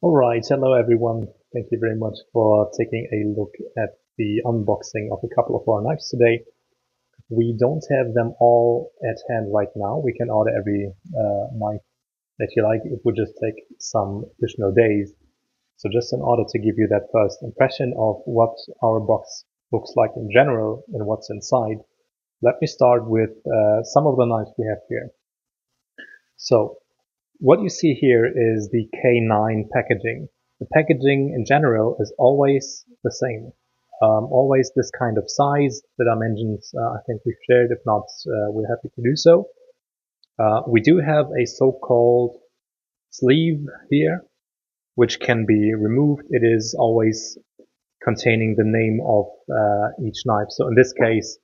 Alright, hello everyone. Thank you very much for taking a look at the unboxing of a couple of our knives today. We don't have them all at hand right now. We can order every knife that you like. It would just take some additional days. So just in order to give you that first impression of what our box looks like in general and what's inside, let me start with some of the knives we have here. So what you see here is the K9 packaging. The packaging in general is always the same. Always this kind of size. The dimensions I think we've shared. If not, we're happy to do so. We do have a so-called sleeve here, which can be removed. It is always containing the name of each knife. So in this case,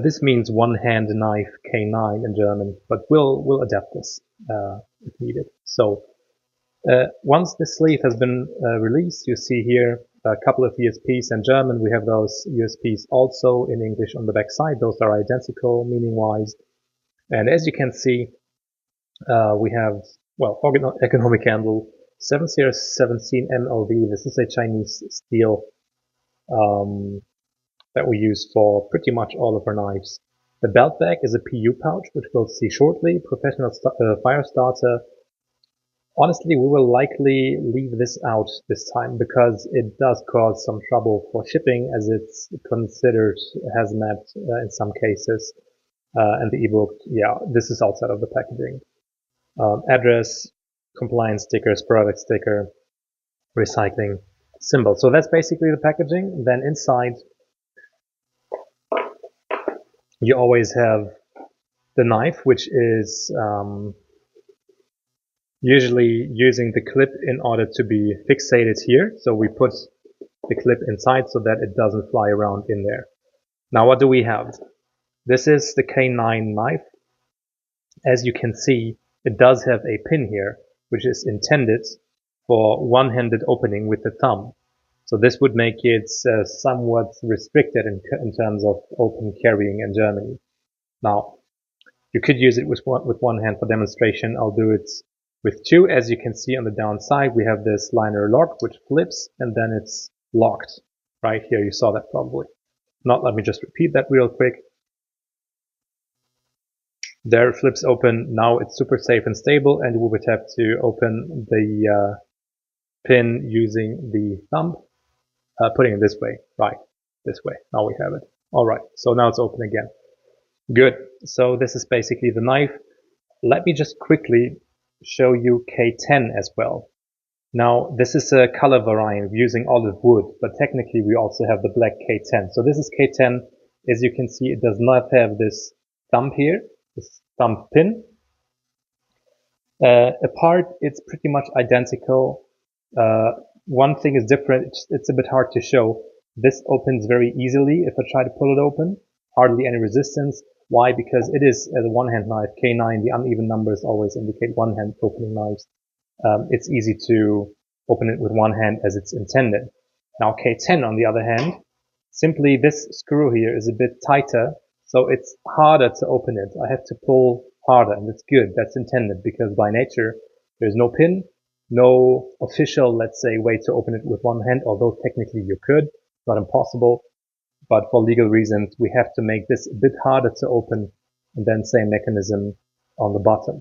this means one-hand knife K9 in German, but we'll adapt this if needed. So once the sleeve has been released, you see here a couple of USPs in German. We have those USPs also in English on the back side. Those are identical meaning-wise. And as you can see, we have, well, economic handle 7017 MLV. This is a Chinese steel that we use for pretty much all of our knives. The belt bag is a PU pouch, which we'll see shortly. Professional fire starter. Honestly, we will likely leave this out this time because it does cause some trouble for shipping as it's considered hazmat in some cases. And the ebook, yeah, this is outside of the packaging. Address, compliance stickers, product sticker, recycling symbol. So that's basically the packaging. Then inside, you always have the knife, which is usually using the clip in order to be fixated here. So we put the clip inside so that it doesn't fly around in there. Now what do we have? This is the K9 knife. As you can see, it does have a pin here, which is intended for one-handed opening with the thumb. So this would make it somewhat restricted in terms of open carrying in Germany. Now, you could use it with one hand for demonstration. I'll do it with two. As you can see on the downside, we have this liner lock, which flips, and then it's locked. Right here, you saw that probably. Not, let me just repeat that real quick. There it flips open. Now it's super safe and stable, and we would have to open the pin using the thumb, putting it this way, right, this way. Now we have it. All right, so now it's open again. Good. So this is basically the knife. Let me just quickly show you K10 as well. Now, this is a color variant using olive wood, but technically we also have the black K10. So this is K10. As you can see, it does not have this thumb here, this thumb pin. Apart, it's pretty much identical. One thing is different. It's a bit hard to show. This opens very easily if I try to pull it open. Hardly any resistance. Why? Because it is a one-hand knife. K9, the uneven numbers always indicate one-hand opening knives. It's easy to open it with one hand as it's intended. Now K10 on the other hand, simply this screw here is a bit tighter, so it's harder to open it. I have to pull harder, and that's good. That's intended because by nature there's no pin, no official, let's say, way to open it with one hand, although technically you could. It's not impossible. But for legal reasons, we have to make this a bit harder to open, and then same mechanism on the bottom.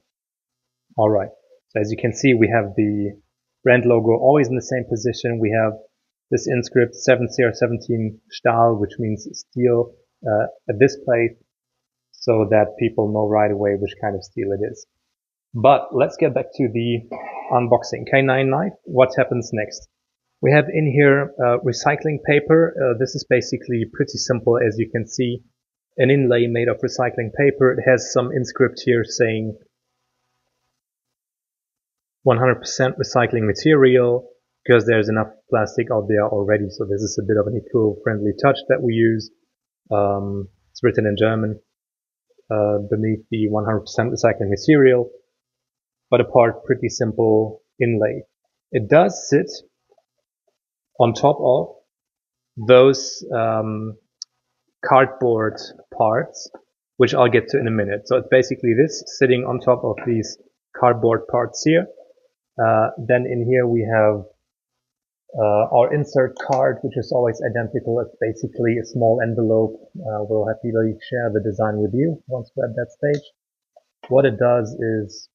All right. So as you can see, we have the brand logo always in the same position. We have this inscript 7017 Stahl, which means steel, at this plate, so that people know right away which kind of steel it is. But let's get back to the unboxing. K9 knife. What happens next? We have in here recycling paper. This is basically pretty simple, as you can see. An inlay made of recycling paper. It has some inscript here saying 100% recycling material, because there's enough plastic out there already. So this is a bit of an eco-friendly touch that we use. It's written in German beneath the 100% recycling material, but apart, pretty simple inlay. It does sit on top of those cardboard parts, which I'll get to in a minute. So it's basically this sitting on top of these cardboard parts here. Then in here we have our insert card, which is always identical. It's basically a small envelope. We'll happily share the design with you once we're at that stage. What it does is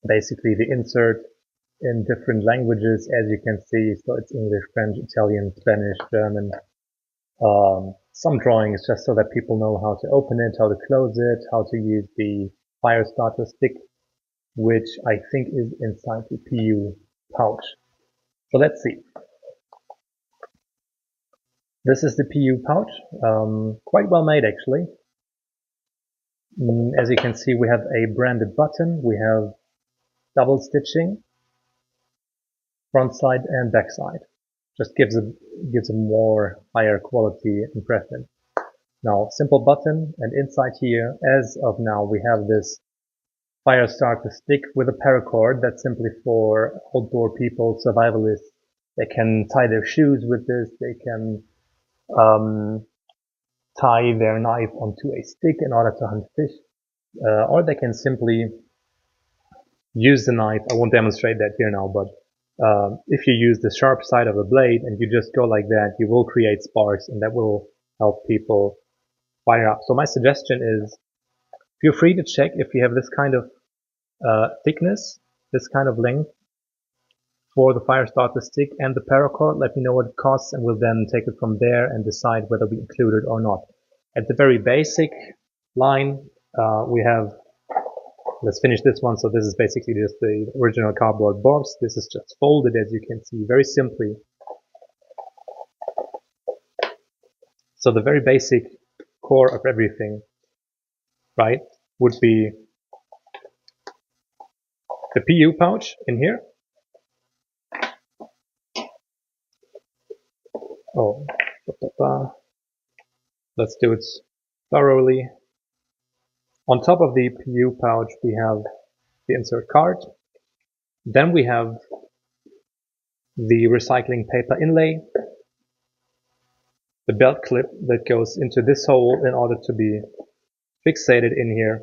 basically the insert in different languages, as you can see. So it's English, French, Italian, Spanish, German. Some drawings just so that people know how to open it, how to close it, how to use the fire starter stick, which I think is inside the PU pouch. So let's see. This is the PU pouch, quite well made actually. As you can see, we have a branded button, we have double stitching, front side and back side. Just gives a more higher quality impression. Now, simple button, and inside here, as of now, we have this fire starter stick with a paracord. That's simply for outdoor people, survivalists. They can tie their shoes with this. They can tie their knife onto a stick in order to hunt fish, or they can simply use the knife. I won't demonstrate that here now, but if you use the sharp side of a blade and you just go like that, you will create sparks, and that will help people fire up. So my suggestion is, feel free to check if you have this kind of thickness, this kind of length for the fire starter stick and the paracord. Let me know what it costs, and we'll then take it from there and decide whether we include it or not. At the very basic line, we have, let's finish this one. So this is basically just the original cardboard box. This is just folded, as you can see, very simply. So the very basic core of everything, right, would be the PU pouch in here. Oh, let's do it thoroughly. On top of the PU pouch, we have the insert card. Then we have the recycling paper inlay, the belt clip that goes into this hole in order to be fixated in here.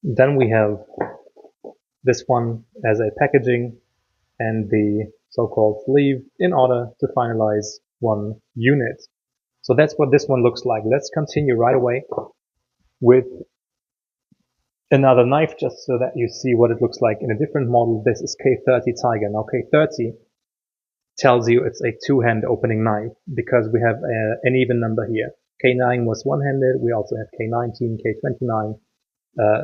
Then we have this one as a packaging and the so-called sleeve in order to finalize one unit. So that's what this one looks like. Let's continue right away with another knife, just so that you see what it looks like in a different model. This is K30 Tiger. Now K30 tells you it's a two-hand opening knife because we have an even number here. K9 was one-handed. We also have K19, K29.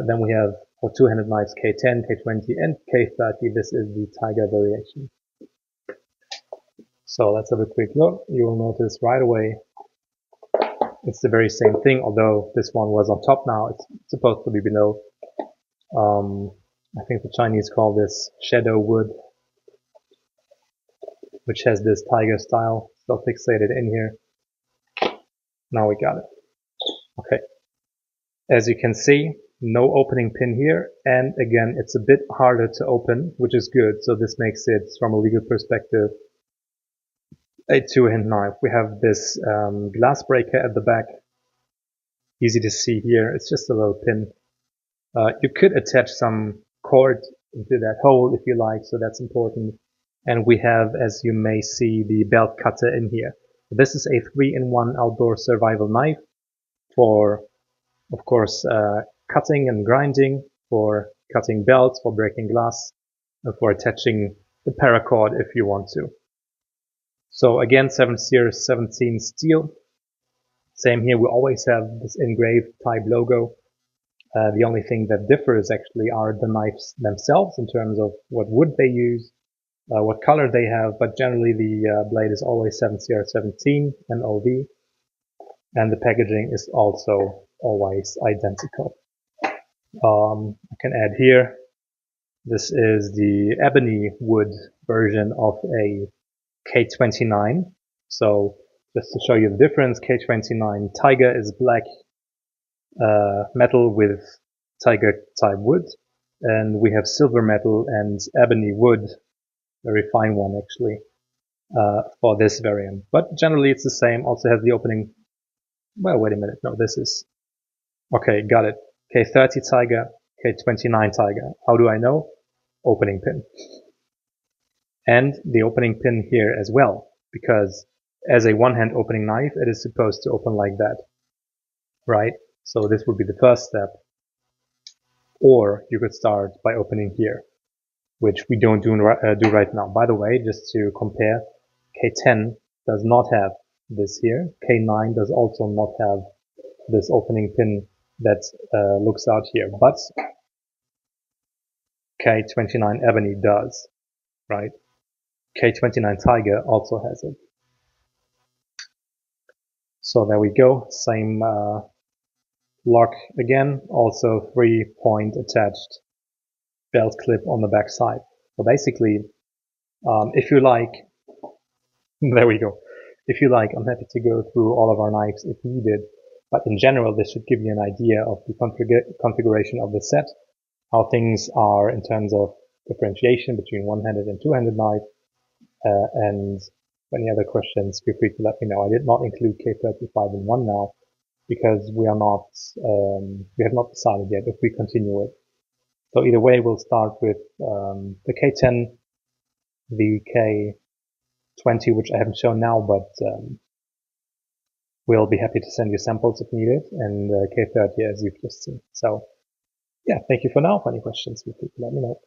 Then we have for two-handed knives K10, K20, and K30. This is the Tiger variation. So let's have a quick look. You will notice right away it's the very same thing, although this one was on top now. It's supposed to be below. I think the Chinese call this shadow wood, which has this tiger style still fixated in here. Now we got it. Okay. As you can see, no opening pin here, and again, it's a bit harder to open, which is good. So this makes it, from a legal perspective, a two-hand knife. We have this glass breaker at the back, easy to see here. It's just a little pin. You could attach some cord into that hole if you like, so that's important. And we have, as you may see, the belt cutter in here. This is a 3-in-1 outdoor survival knife for, of course, cutting and grinding, for cutting belts, for breaking glass, and for attaching the paracord if you want to. So again, 7/17 steel. Same here, we always have this engraved type logo. The only thing that differs actually are the knives themselves in terms of what wood they use, what color they have, but generally the blade is always 7/17 MOV, and the packaging is also always identical. I can add here, this is the ebony wood version of a K29. So just to show you the difference, K29 Tiger is black metal with tiger type wood, and we have silver metal and ebony wood, very fine one actually, for this variant. But generally it's the same. Also has the opening. Well, wait a minute. No, this is okay. Got it. K30 Tiger, K29 Tiger. How do I know? opening pin. And the opening pin here as well, because as a one-hand opening knife, it is supposed to open like that, right? So this would be the first step. Or you could start by opening here, which we don't do right now. By the way, just to compare, K10 does not have this here. K9 does also not have this opening pin that looks out here, but K29 Ebony does, right? K29 Tiger also has it. So there we go, same lock again, also 3-point attached belt clip on the back side. So basically, if you like, there we go. If you like, I'm happy to go through all of our knives if needed, but in general, this should give you an idea of the configuration of the set, how things are in terms of differentiation between one-handed and two-handed knife, and any other questions, feel free to let me know. I did not include K35 in one now because we have not decided yet if we continue it. So either way, we'll start with the K10, the K20, which I haven't shown now, but we'll be happy to send you samples if needed, and K30 as you've just seen. So yeah, thank you for now. For any questions, feel free to let me know.